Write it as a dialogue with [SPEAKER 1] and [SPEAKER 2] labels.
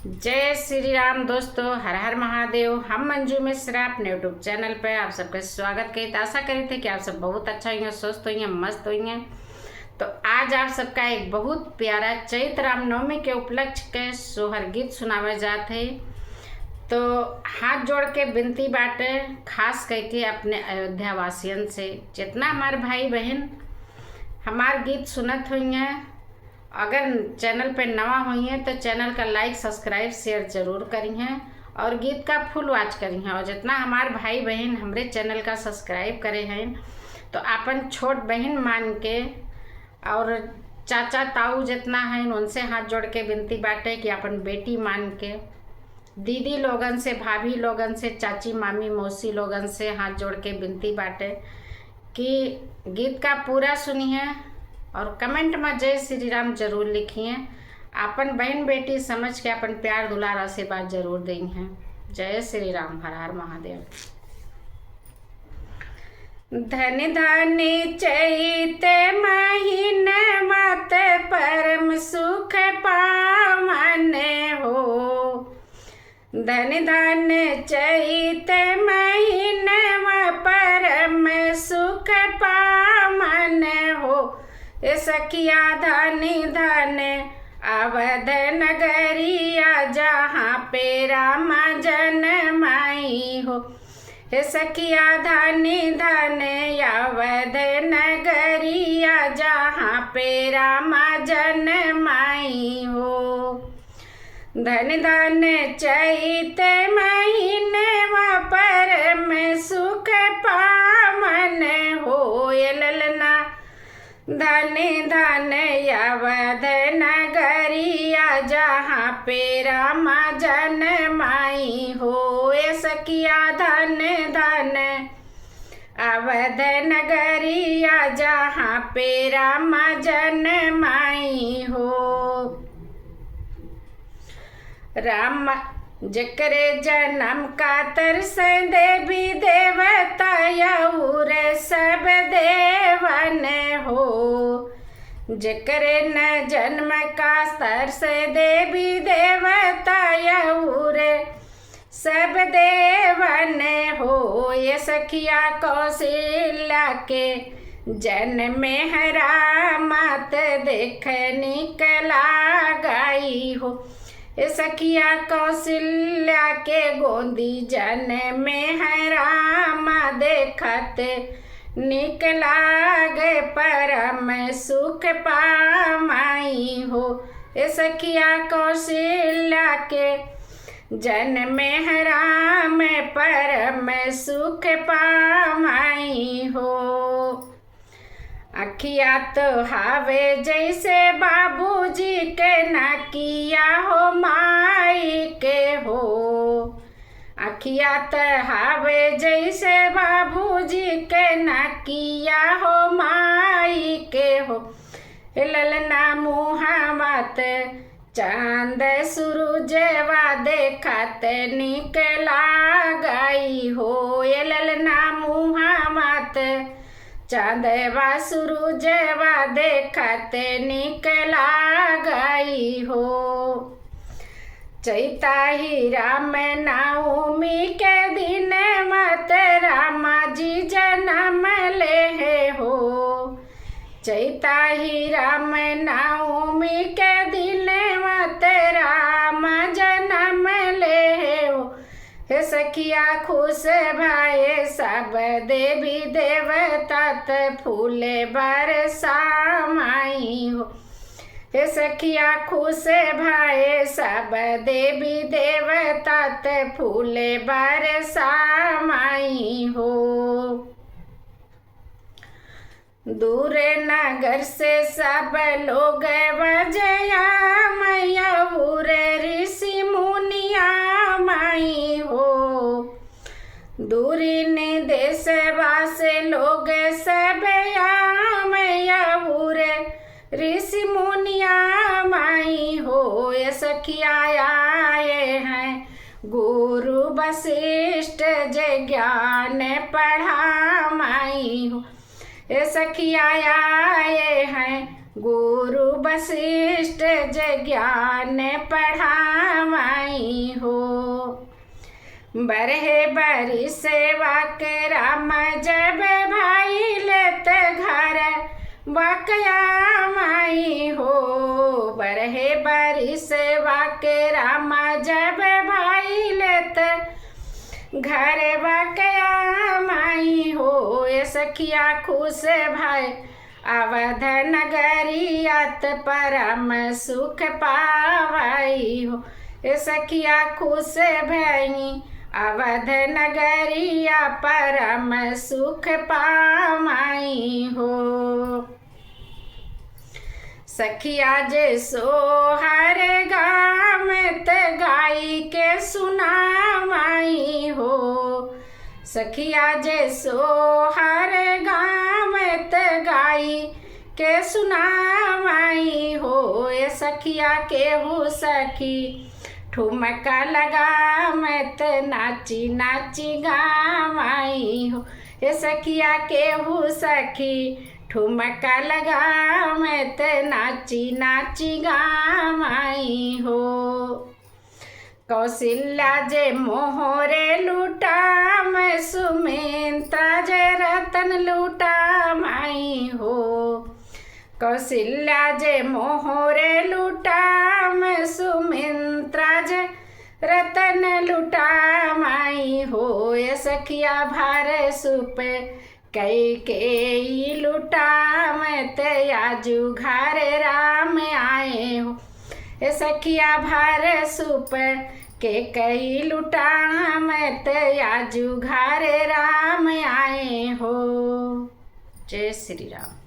[SPEAKER 1] जय श्री राम दोस्तों, हर हर महादेव। हम मंजू मिश्रा अपने यूट्यूब चैनल पे आप सबका स्वागत करते। आशा करी थे कि आप सब बहुत अच्छा हुई, स्वस्थ हुई, मस्त हुई। तो आज आप सबका एक बहुत प्यारा चैत्र रामनवमी के उपलक्ष्य के सोहर गीत सुनावे जाते। तो हाथ जोड़ के विनती बाटे, खास करके अपने अयोध्या वासियन से, जितना हमारे भाई बहन हमार गीत सुनत हुई हैं, अगर चैनल पे नवा हुई हैं तो चैनल का लाइक सब्सक्राइब शेयर जरूर करी हैं और गीत का फुल वॉच करी हैं। और जितना हमारे भाई बहन हमारे चैनल का सब्सक्राइब करे हैं तो अपन छोट बहन मान के और चाचा ताऊ जितना है उनसे हाथ जोड़ के विनती बाटे कि अपन बेटी मान के, दीदी लोगन से, भाभी लोगन से, चाची मामी मौसी लोगन से हाथ जोड़ के विनती बाटे कि गीत का पूरा सुनिए और कमेंट में जय श्री राम जरूर लिखिए। अपन बहन बेटी समझ के अपन प्यार दुलार आशीर्वाद जरूर देंगे हैं। जय श्री राम, हर हर महादेव। धन धन चैत महीने मत परम सुख पावन हो। धन धन चैत महीने परम सुख पावन हो। सखिया धनी धन अवध नगरिया जहाँ पे राम जन्माई हो। सखिया धनी धन अवध नगरिया जहाँ पे राम जन्माई हो। धन धन चैत महीने परम सुख पावन हो। ललना धन धन अवध नगरिया जहाँ पे राम जन्माई हो। सखिया धन धन अवध नगरिया जहाँ पे राम जन्माई हो। राम जकरे जन्म का तरस देवी देवता और सब देवन हो। जकरे न जन्म का तरस देवी देवता और सब देवन हो। ये सखिया कौशल्या के जन्म हरा मात देख निकला गई हो। सखिया कौशल्या के गोदी जन में है रामा देखत निकला गए परम सुख पामाई हो। सखिया कौशल्या के जन में है राम परम सुख पामाई हो। अखिया तो हावे जैसे बाबूजी के नकिया हो माई के हो। अखिया तो हावे जैसे बाबूजी के नकिया हो माई के हो। ललना मुहावत चांद सूरजवा देखत निकला गई हो। ललना मुहावत चांदवा सूरजवा देखत निकला गई हो। चैता ही राम नवमी के दिन मत रामा जी जन्म ले हो। चैता ही राम नवमी के दिन मत रामा जन्म ले हो। सखिया खुश भाई सब देवी देवता फूल बरसाई हो। सखिया खुश भाई सब देवी देवता फूल बरसाई हो। दूर नगर से सब लोग बजया मैया ऋषि मुनिया माई हो। दूरी ने देश वासे लोग सब मैया ऋषि मुनिया माई हो। सखिया आए हैं गुरु वशिष्ठ जय ज्ञान पढ़ा माई हो। सखिया आए हैं गुरु वशिष्ठ जय ज्ञान पढ़ावा माई हो। बरहे बरी सेवा के राम जब भाई लेत घर बकया माई हो। बरहे बरी सेवा के राम जब भाई लेत घर बकया माई हो। ये सखिया खुश भाई अवध नगरियात परम सुख पावाई हो। ये सखिया खुश भई अवध नगरिया परम सुख पामाई हो। सखिया जे सोहर गामत गाई के सुनामाई हो। सखिया जे सोहर गामत गाई के सुनामाई हो। ये सखिया केहू सखी ठुमका लगा मत नाची नाची गामाई हो। ये सखिया केहू सखी ठुमका लगा मत नाची नाची गामाई हो। कौशल्या जे मोहरे लूटा मैं सुमित्रा जे रतन लूटा माई हो। कौशल्या जे मोहरे लूटा मैं सुमित्रा जे रतन लूटा माई हो। ये सखिया भार सुप कई के लूटा मैं ते आजू घर राम आए हो। ये सखिया भार सुप के कई लूटा मैं ते आजू घर राम आए हो। जय श्री राम।